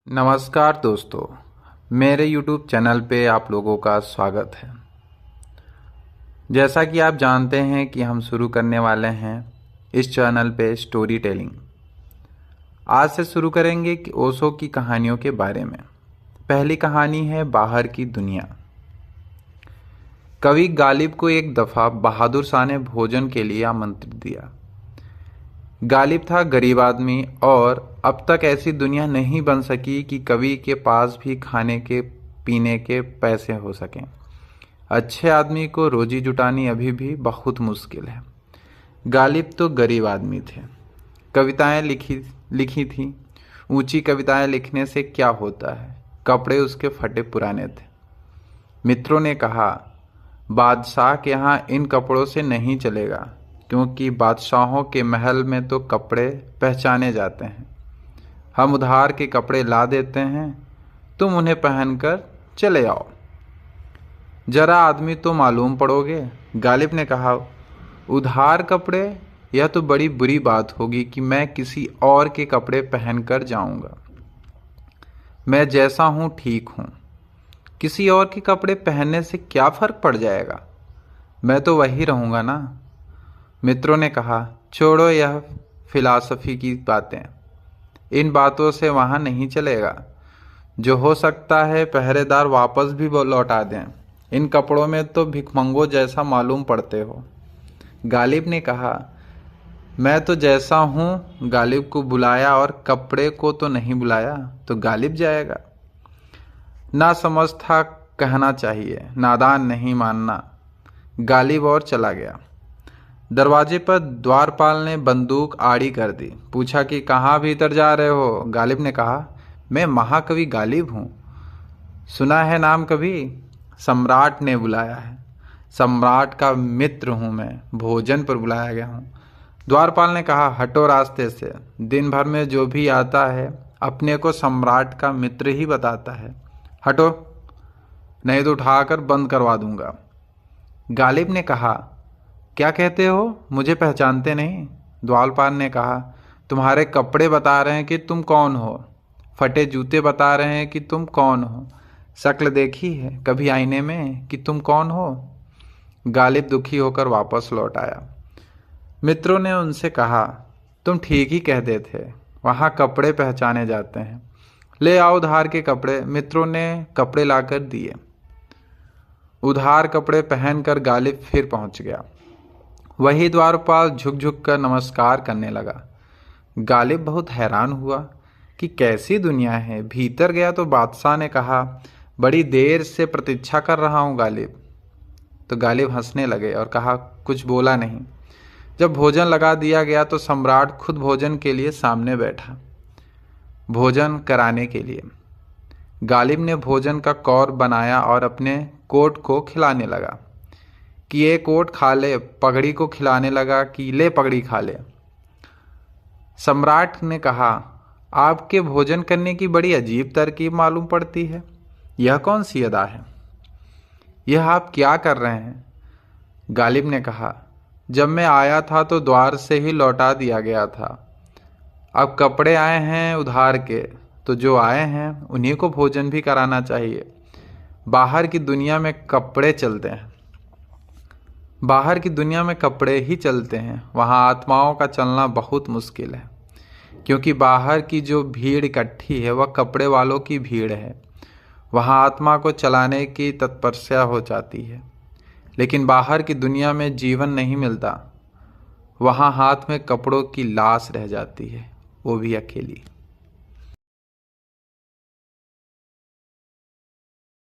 नमस्कार दोस्तों, मेरे YouTube चैनल पे आप लोगों का स्वागत है। जैसा कि आप जानते हैं कि हम शुरू करने वाले हैं इस चैनल पे स्टोरी टेलिंग। आज से शुरू करेंगे कि ओशो की कहानियों के बारे में। पहली कहानी है बाहर की दुनिया। कवि गालिब को एक दफ़ा बहादुर शाह ने भोजन के लिए आमंत्रित दिया। गालिब था गरीब आदमी और अब तक ऐसी दुनिया नहीं बन सकी कि कवि के पास भी खाने के पीने के पैसे हो सकें। अच्छे आदमी को रोजी जुटानी अभी भी बहुत मुश्किल है। गालिब तो गरीब आदमी थे। कविताएं लिखी थी। ऊंची कविताएं लिखने से क्या होता है, कपड़े उसके फटे पुराने थे। मित्रों ने कहा, बादशाह के यहाँ इन कपड़ों से नहीं चलेगा, क्योंकि बादशाहों के महल में तो कपड़े पहचाने जाते हैं। हम उधार के कपड़े ला देते हैं, तुम उन्हें पहनकर चले आओ। जरा आदमी तो मालूम पड़ोगे। गालिब ने कहा, उधार कपड़े? यह तो बड़ी बुरी बात होगी कि मैं किसी और के कपड़े पहनकर जाऊंगा। मैं जैसा हूं ठीक हूं। किसी और के कपड़े पहनने से क्या फर्क पड़ जाएगा? मैं तो वही रहूंगा ना। मित्रों ने कहा, छोड़ो यह फिलॉसफी की बातें, इन बातों से वहां नहीं चलेगा। जो हो सकता है पहरेदार वापस भी लौटा दें। इन कपड़ों में तो भिखमंगों जैसा मालूम पड़ते हो। गालिब ने कहा, मैं तो जैसा हूं। गालिब को बुलाया और कपड़े को तो नहीं बुलाया, तो गालिब जाएगा। ना समझ था कहना चाहिए, नादान नहीं मानना। गालिब और चला गया। दरवाजे पर द्वारपाल ने बंदूक आड़ी कर दी। पूछा कि कहाँ भीतर जा रहे हो? गालिब ने कहा, मैं महाकवि गालिब हूँ। सुना है नाम कभी? सम्राट ने बुलाया है। सम्राट का मित्र हूँ मैं, भोजन पर बुलाया गया हूँ। द्वारपाल ने कहा, हटो रास्ते से। दिन भर में जो भी आता है अपने को सम्राट का मित्र ही बताता है। हटो, नहीं तो उठाकर बंद करवा दूंगा। गालिब ने कहा, क्या कहते हो? मुझे पहचानते नहीं? द्वारपाल ने कहा, तुम्हारे कपड़े बता रहे हैं कि तुम कौन हो। फटे जूते बता रहे हैं कि तुम कौन हो। शक्ल देखी है कभी आईने में कि तुम कौन हो? गालिब दुखी होकर वापस लौट आया। मित्रों ने उनसे कहा, तुम ठीक ही कहते थे, वहाँ कपड़े पहचाने जाते हैं। ले आओ उधार के कपड़े। मित्रों ने कपड़े लाकर दिए। उधार कपड़े पहनकर गालिब फिर पहुंच गया। वही द्वारपाल झुक झुक कर नमस्कार करने लगा। गालिब बहुत हैरान हुआ कि कैसी दुनिया है। भीतर गया तो बादशाह ने कहा, बड़ी देर से प्रतीक्षा कर रहा हूँ गालिब। तो गालिब हंसने लगे और कहा, कुछ बोला नहीं। जब भोजन लगा दिया गया तो सम्राट खुद भोजन के लिए सामने बैठा, भोजन कराने के लिए। गालिब ने भोजन का कौर बनाया और अपने कोट को खिलाने लगा कि ये कोट खा ले। पगड़ी को खिलाने लगा कि ले पगड़ी खा ले। सम्राट ने कहा, आपके भोजन करने की बड़ी अजीब तरकीब मालूम पड़ती है। यह कौन सी अदा है? यह आप क्या कर रहे हैं? गालिब ने कहा, जब मैं आया था तो द्वार से ही लौटा दिया गया था। अब कपड़े आए हैं उधार के, तो जो आए हैं उन्हीं को भोजन भी कराना चाहिए। बाहर की दुनिया में कपड़े चलते हैं। बाहर की दुनिया में कपड़े ही चलते हैं। वहाँ आत्माओं का चलना बहुत मुश्किल है, क्योंकि बाहर की जो भीड़ इकट्ठी है वह कपड़े वालों की भीड़ है। वहाँ आत्मा को चलाने की तत्परता हो जाती है, लेकिन बाहर की दुनिया में जीवन नहीं मिलता। वहाँ हाथ में कपड़ों की लाश रह जाती है, वो भी अकेली।